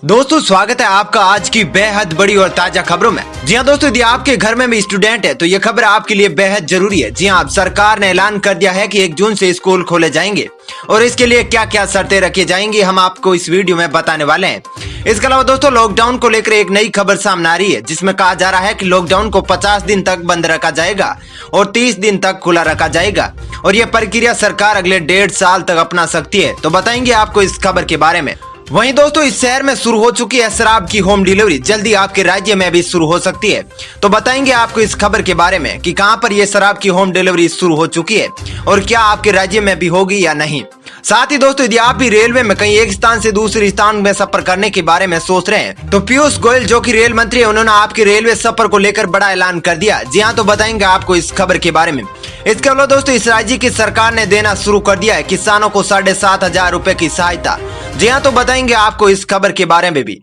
दोस्तों स्वागत है आपका आज की बेहद बड़ी और ताजा खबरों में। जी हाँ दोस्तों, यदि आपके घर में भी स्टूडेंट है तो ये खबर आपके लिए बेहद जरूरी है। जी हाँ, अब सरकार ने ऐलान कर दिया है कि 1 जून से स्कूल खोले जाएंगे और इसके लिए क्या क्या शर्तें रखी जाएंगी हम आपको इस वीडियो में बताने वाले हैं। इसके अलावा दोस्तों लॉकडाउन को लेकर एक नई खबर सामने आ रही है जिसमें कहा जा रहा है कि लॉकडाउन को 50 दिन तक बंद रखा जाएगा और 30 दिन तक खुला रखा जाएगा और यह प्रक्रिया सरकार अगले 1.5 साल तक अपना सकती है। तो बताएंगे आपको इस खबर के बारे में। वहीं दोस्तों इस शहर में शुरू हो चुकी है शराब की होम डिलीवरी, जल्दी आपके राज्य में भी शुरू हो सकती है। तो बताएंगे आपको इस खबर के बारे में कि कहां पर ये शराब की होम डिलीवरी शुरू हो चुकी है और क्या आपके राज्य में भी होगी या नहीं। साथ ही दोस्तों यदि आप भी रेलवे में कहीं एक स्थान से दूसरे स्थान में सफर करने के बारे में सोच रहे हैं तो पीयूष गोयल जो कि रेल मंत्री है, उन्होंने आपके रेलवे सफर को लेकर बड़ा ऐलान कर दिया। जी हाँ, तो बताएंगे आपको इस खबर के बारे में। इसके अलावा दोस्तों इस राज्य की सरकार ने देना शुरू कर दिया है किसानों को 7,500 रुपए की सहायता। जी हाँ, तो बताएंगे आपको इस खबर के बारे में भी।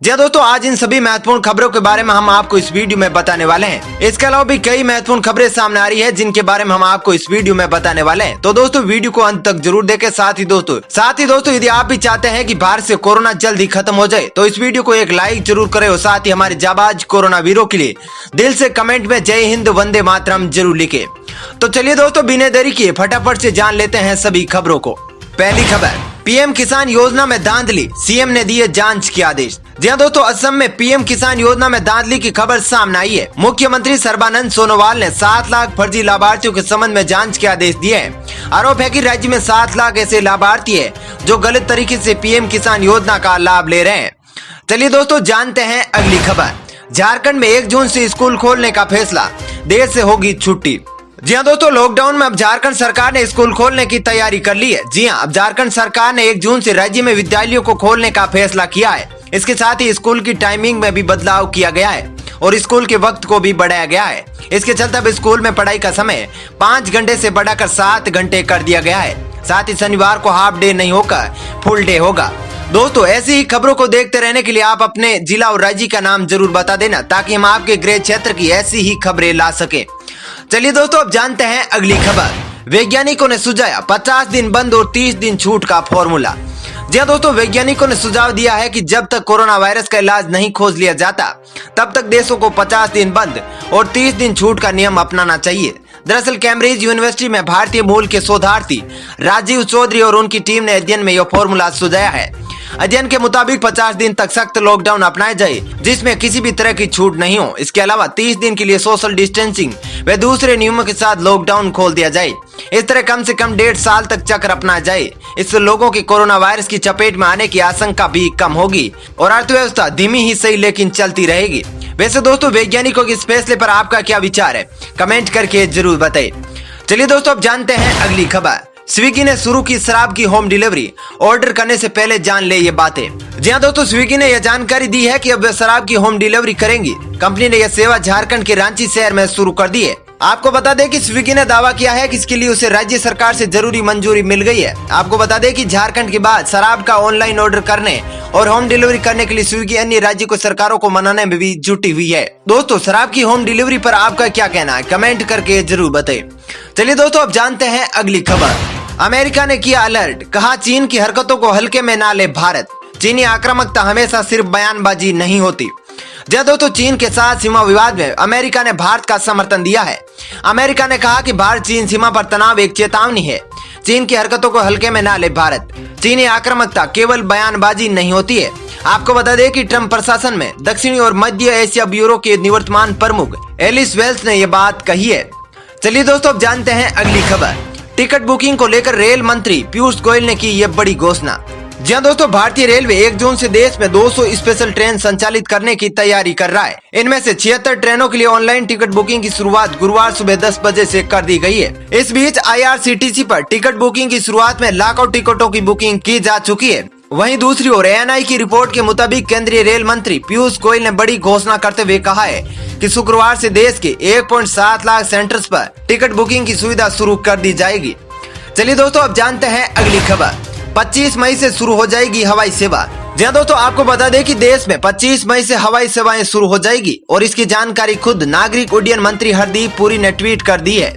जी हाँ दोस्तों, आज इन सभी महत्वपूर्ण खबरों के बारे में हम आपको इस वीडियो में बताने वाले हैं। इसके अलावा भी कई महत्वपूर्ण खबरें सामने आ रही है जिनके बारे में हम आपको इस वीडियो में बताने वाले हैं। तो दोस्तों वीडियो को अंत तक जरूर देखें। साथ ही दोस्तों यदि आप भी चाहते हैं कि भारत से कोरोना जल्दी खत्म हो जाए तो इस वीडियो को एक लाइक जरूर करें और साथ ही हमारे जाबाज कोरोना वीरों के लिए दिल से कमेंट में जय हिंद वंदे मातरम जरूर लिखे। तो चलिए दोस्तों बिना देरी किए फटाफट से जान लेते हैं सभी खबरों को। पहली खबर, पीएम किसान योजना में धांधली, सीएम ने दिए जांच के आदेश। जी हाँ दोस्तों, असम में पीएम किसान योजना में धांधली की खबर सामने आई है। मुख्यमंत्री सर्बानंद सोनोवाल ने 7 लाख फर्जी लाभार्थियों के संबंध में जांच के आदेश दिए हैं। आरोप है कि राज्य में 7 लाख ऐसे लाभार्थी है जो गलत तरीके से पीएम किसान योजना का लाभ ले रहे हैं। चलिए दोस्तों जानते हैं अगली खबर। झारखंड में 1 जून से स्कूल खोलने का फैसला, देर से होगी छुट्टी। जी हाँ दोस्तों, लॉकडाउन में अब झारखंड सरकार ने स्कूल खोलने की तैयारी कर ली है। जी हाँ, अब झारखंड सरकार ने 1 जून से राज्य में विद्यालयों को खोलने का फैसला किया है। इसके साथ ही स्कूल की टाइमिंग में भी बदलाव किया गया है और स्कूल के वक्त को भी बढ़ाया गया है। इसके चलते अब स्कूल में पढ़ाई का समय 5 घंटे से बढ़ाकर 7 घंटे कर दिया गया है। साथ ही शनिवार को हाफ डे नहीं होकर फुल डे होगा। दोस्तों ऐसी ही खबरों को देखते रहने के लिए आप अपने जिला और राज्य का नाम जरूर बता देना ताकि हम आपके गृह क्षेत्र की ऐसी ही खबरें ला सके। चलिए दोस्तों अब जानते हैं अगली खबर। वैज्ञानिकों ने सुझाया 50 दिन बंद और 30 दिन छूट का फॉर्मूला। जी हाँ दोस्तों, वैज्ञानिकों ने सुझाव दिया है कि जब तक कोरोना वायरस का इलाज नहीं खोज लिया जाता तब तक देशों को 50 दिन बंद और 30 दिन छूट का नियम अपनाना चाहिए। दरअसल कैम्ब्रिज यूनिवर्सिटी में भारतीय मूल के शोधार्थी राजीव चौधरी और उनकी टीम ने अध्ययन में यह फॉर्मूला सुझाया है। अध्ययन के मुताबिक 50 दिन तक सख्त लॉकडाउन अपनाया जाए जिसमें किसी भी तरह की छूट नहीं हो। इसके अलावा 30 दिन के लिए सोशल डिस्टेंसिंग व दूसरे नियमों के साथ लॉकडाउन खोल दिया जाए। इस तरह कम से कम 1.5 साल तक चक्र अपनाया जाए। इससे लोगों की कोरोना वायरस की चपेट में आने की आशंका भी कम होगी और अर्थव्यवस्था धीमी ही सही लेकिन चलती रहेगी। वैसे दोस्तों वैज्ञानिकों के इस फैसले पर आपका क्या विचार है, कमेंट करके जरूर बताइए। चलिए दोस्तों अब जानते हैं अगली खबर। स्विगी ने शुरू की शराब की होम डिलीवरी, ऑर्डर करने से पहले जान ले ये बातें। जी हाँ दोस्तों, स्विगी ने यह जानकारी दी है कि अब वे शराब की होम डिलीवरी करेंगी। कंपनी ने यह सेवा झारखंड के रांची शहर में शुरू कर दी है। आपको बता दें कि स्विगी ने दावा किया है कि इसके लिए उसे राज्य सरकार से जरूरी मंजूरी मिल गई है। आपको बता दें कि झारखंड के बाद शराब का ऑनलाइन ऑर्डर करने और होम डिलीवरी करने के लिए स्विगी अन्य राज्य को सरकारों को मनाने में भी जुटी हुई है। दोस्तों शराब की होम डिलीवरी पर आपका क्या कहना है, कमेंट करके जरूर बताइए। चलिए दोस्तों अब जानते हैं अगली खबर। अमेरिका ने किया अलर्ट, कहा चीन की हरकतों को हल्के में ना ले भारत। चीनी आक्रामकता हमेशा सिर्फ बयानबाजी नहीं होती। जब दोस्तों चीन के साथ सीमा विवाद में अमेरिका ने भारत का समर्थन दिया है। अमेरिका ने कहा कि भारत चीन सीमा पर तनाव एक चेतावनी है। चीन की हरकतों को हल्के में ना ले भारत। चीनी आक्रामकता केवल बयानबाजी नहीं होती है। आपको बता दें कि ट्रंप प्रशासन में दक्षिणी और मध्य एशिया ब्यूरो के निवर्तमान प्रमुख एलिस वेल्स ने यह बात कही है। चलिए दोस्तों अब जानते हैं अगली खबर। टिकट बुकिंग को लेकर रेल मंत्री पीयूष गोयल ने की ये बड़ी घोषणा। जी हाँ दोस्तों, भारतीय रेलवे 1 जून से देश में 200 स्पेशल ट्रेन संचालित करने की तैयारी कर रहा है। इनमें से 76 ट्रेनों के लिए ऑनलाइन टिकट बुकिंग की शुरुआत गुरुवार सुबह 10 बजे से कर दी गई है। इस बीच IRCTC पर टिकट बुकिंग की शुरुआत में लाखों टिकटों की बुकिंग की जा चुकी है। वहीं दूसरी ओर ANI की रिपोर्ट के मुताबिक केंद्रीय रेल मंत्री पीयूष गोयल ने बड़ी घोषणा करते हुए कहा है कि शुक्रवार से देश के 1.7 लाख सेंटर्स पर टिकट बुकिंग की सुविधा शुरू कर दी जाएगी। चलिए दोस्तों अब जानते हैं अगली खबर। 25 मई से शुरू हो जाएगी हवाई सेवा। जी हाँ दोस्तों, आपको बता दें कि देश में 25 मई से हवाई सेवाएं शुरू हो जाएगी और इसकी जानकारी खुद नागरिक उड्डयन मंत्री हरदीप पुरी ने ट्वीट कर दी है।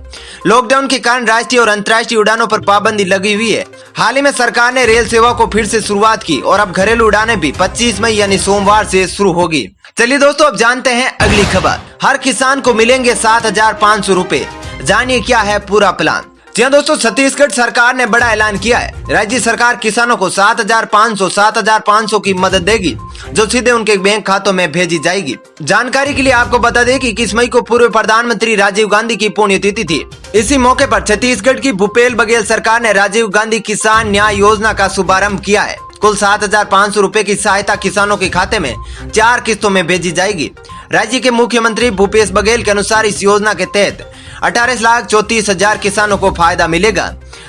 लॉकडाउन के कारण राष्ट्रीय और अंतर्राष्ट्रीय उड़ानों पर पाबंदी लगी हुई है। हाल ही में सरकार ने रेल सेवा को फिर से शुरुआत की और अब घरेलू उड़ानें भी 25 मई यानी सोमवार से शुरू होगी। चलिए दोस्तों, अब जानते हैं अगली खबर। हर किसान को मिलेंगे 7,500 रूपए, जानिए क्या है पूरा प्लान। जी हाँ दोस्तों, छत्तीसगढ़ सरकार ने बड़ा ऐलान किया है। राज्य सरकार किसानों को 7,500 की मदद देगी, जो सीधे उनके बैंक खातों में भेजी जाएगी। जानकारी के लिए आपको बता दें कि 21 मई को पूर्व प्रधानमंत्री राजीव गांधी की पुण्यतिथि थी। इसी मौके पर छत्तीसगढ़ की भूपेश बघेल सरकार ने राजीव गांधी किसान न्याय योजना का शुभारंभ किया है। कुल 7,500 रूपए की सहायता किसानों के खाते में 4 किस्तों में भेजी जाएगी। राज्य के मुख्यमंत्री भूपेश बघेल के अनुसार इस योजना के तहत 18,34,000 किसानों को फायदा मिलेगा।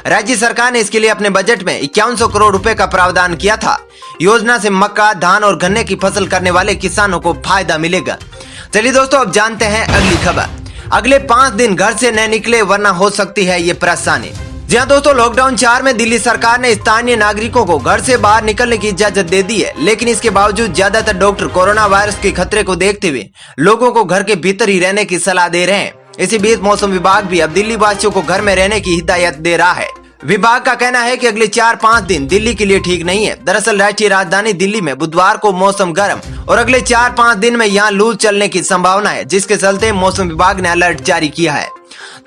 राज्य सरकार ने इसके लिए अपने बजट में 5100 करोड़ रुपए का प्रावधान किया था। योजना से मक्का, धान और गन्ने की फसल करने वाले किसानों को फायदा मिलेगा। चलिए दोस्तों, अब जानते हैं अगली खबर। अगले 5 दिन घर से न निकले वरना हो सकती है ये परेशानी। जी हाँ दोस्तों, लॉकडाउन 4 में दिल्ली सरकार ने स्थानीय नागरिकों को घर से बाहर निकलने की इजाजत दे दी है, लेकिन इसके बावजूद ज्यादातर डॉक्टर कोरोना वायरस के खतरे को देखते हुए लोगों को घर के भीतर ही रहने की सलाह दे रहे हैं। इसी बीच मौसम विभाग भी अब दिल्ली वासियों को घर में रहने की हिदायत दे रहा है। विभाग का कहना है कि अगले 4-5 दिन दिल्ली के लिए ठीक नहीं है। दरअसल राष्ट्रीय राजधानी दिल्ली में बुधवार को मौसम गर्म और अगले 4-5 दिन में यहाँ लू चलने की संभावना है, जिसके चलते मौसम विभाग ने अलर्ट जारी किया है।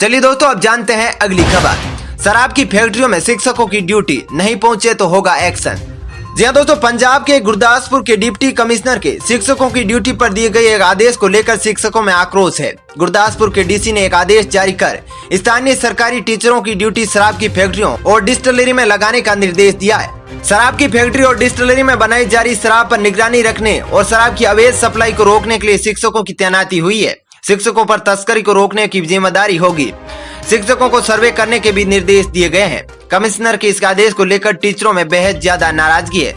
चलिए दोस्तों, अब जानते हैं अगली खबर। शराब की फैक्ट्रियों में शिक्षकों की ड्यूटी, नहीं पहुंचे तो होगा एक्शन। जी हाँ दोस्तों, पंजाब के गुरदासपुर के डिप्टी कमिश्नर के शिक्षकों की ड्यूटी पर दिए गए एक आदेश को लेकर शिक्षकों में आक्रोश है। गुरदासपुर के डीसी ने एक आदेश जारी कर स्थानीय सरकारी टीचरों की ड्यूटी शराब की फैक्ट्रियों और डिस्टिलरी में लगाने का निर्देश दिया है। शराब की फैक्ट्री और डिस्टिलरी में बनाई जा रही शराब पर निगरानी रखने और शराब की अवैध सप्लाई को रोकने के लिए शिक्षकों की तैनाती हुई है। शिक्षकों पर तस्करी को रोकने की जिम्मेदारी होगी। शिक्षकों को सर्वे करने के भी निर्देश दिए गए हैं। कमिश्नर के इस आदेश को लेकर टीचरों में बेहद ज्यादा नाराजगी है।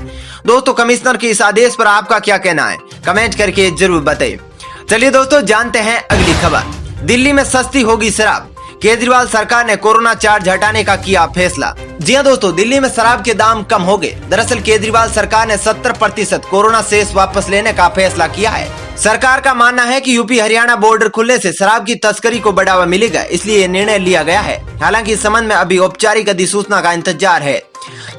दोस्तों, कमिश्नर के इस आदेश पर आपका क्या कहना है, कमेंट करके जरूर बताइए। चलिए दोस्तों, जानते हैं अगली खबर। दिल्ली में सस्ती होगी शराब, केजरीवाल सरकार ने कोरोना चार्ज हटाने का किया फैसला। जी हाँ दोस्तों, दिल्ली में शराब के दाम कम हो गए। दरअसल केजरीवाल सरकार ने 70% कोरोना सेस वापस लेने का फैसला किया है। सरकार का मानना है कि यूपी हरियाणा बॉर्डर खुलने से शराब की तस्करी को बढ़ावा मिलेगा, इसलिए ये निर्णय लिया गया है। हालांकि इस संबंध में अभी औपचारिक अधिसूचना का इंतजार है।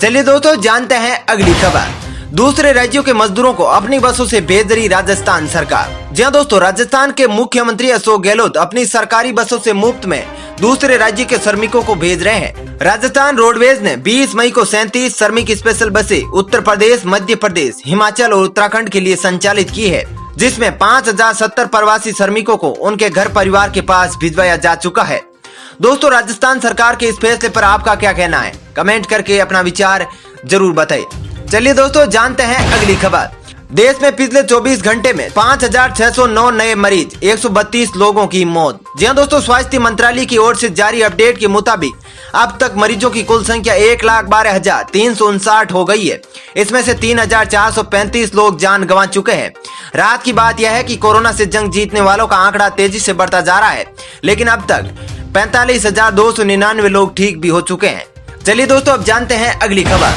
चलिए दोस्तों, जानते हैं अगली खबर। दूसरे राज्यों के मजदूरों को अपनी बसों से भेज रही राजस्थान सरकार। जी हाँ दोस्तों, राजस्थान के मुख्यमंत्री अशोक गहलोत अपनी सरकारी बसों से मुफ्त में दूसरे राज्य के श्रमिकों को भेज रहे हैं। राजस्थान रोडवेज ने 20 मई को 37 श्रमिक स्पेशल बसें उत्तर प्रदेश, मध्य प्रदेश, हिमाचल और उत्तराखंड के लिए संचालित की है, जिसमें 5,070 प्रवासी श्रमिकों को उनके घर परिवार के पास भिजवाया जा चुका है। दोस्तों, राजस्थान सरकार के इस फैसले पर आपका क्या कहना है, कमेंट करके अपना विचार जरूर बताइए। चलिए दोस्तों, जानते हैं अगली खबर। देश में पिछले 24 घंटे में 5,609 नए मरीज, 132 लोगों की मौत। जी हाँ दोस्तों, स्वास्थ्य मंत्रालय की ओर से जारी अपडेट के मुताबिक अब तक मरीजों की कुल संख्या 1,12,359 हो गई है। इसमें से 3,435 लोग जान गंवा चुके हैं। रात की बात यह है कि कोरोना से जंग जीतने वालों का आंकड़ा तेजी से बढ़ता जा रहा है, लेकिन अब तक 45,299 लोग ठीक भी हो चुके हैं। चलिए दोस्तों, अब जानते हैं अगली खबर।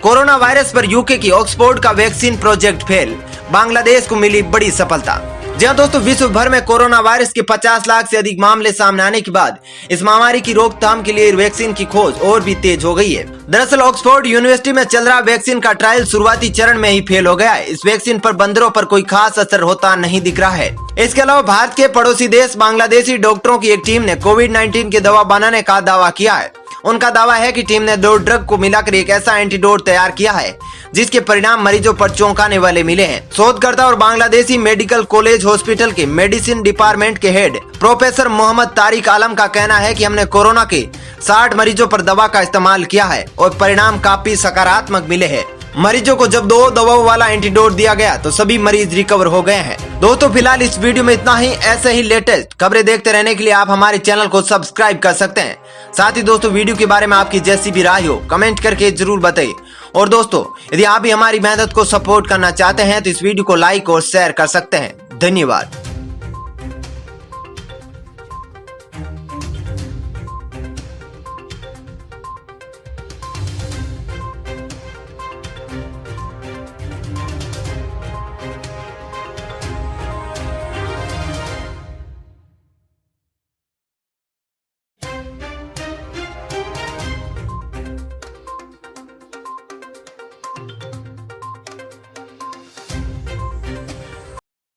कोरोना वायरस पर यूके की ऑक्सफोर्ड का वैक्सीन प्रोजेक्ट फेल, बांग्लादेश को मिली बड़ी सफलता। जी हाँ दोस्तों, विश्व भर में कोरोना वायरस के 50 लाख से अधिक मामले सामने आने के बाद इस महामारी की रोकथाम के लिए वैक्सीन की खोज और भी तेज हो गई है। दरअसल ऑक्सफोर्ड यूनिवर्सिटी में चल रहा वैक्सीन का ट्रायल शुरुआती चरण में ही फेल हो गया है। इस वैक्सीन पर बंदरों पर कोई खास असर होता नहीं दिख रहा है। इसके अलावा भारत के पड़ोसी देश बांग्लादेशी डॉक्टरों की एक टीम ने कोविड-19 की दवा बनाने का दावा किया है। उनका दावा है कि टीम ने 2 ड्रग को मिलाकर एक ऐसा एंटीडोट तैयार किया है जिसके परिणाम मरीजों पर चौंकाने वाले मिले हैं। शोधकर्ता और बांग्लादेशी मेडिकल कॉलेज हॉस्पिटल के मेडिसिन डिपार्टमेंट के हेड प्रोफेसर मोहम्मद तारिक आलम का कहना है कि हमने कोरोना के 60 मरीजों पर दवा का इस्तेमाल किया है और परिणाम काफी सकारात्मक मिले हैं। मरीजों को जब 2 दवाओं वाला एंटीडोट दिया गया तो सभी मरीज रिकवर हो गए हैं। दोस्तों, फिलहाल इस वीडियो में इतना ही। ऐसे ही लेटेस्ट खबरें देखते रहने के लिए आप हमारे चैनल को सब्सक्राइब कर सकते हैं। साथ ही दोस्तों, वीडियो के बारे में आपकी जैसी भी राय हो कमेंट करके जरूर बताइए। और दोस्तों, यदि आप भी हमारी मेहनत को सपोर्ट करना चाहते हैं तो इस वीडियो को लाइक और शेयर कर सकते हैं। धन्यवाद।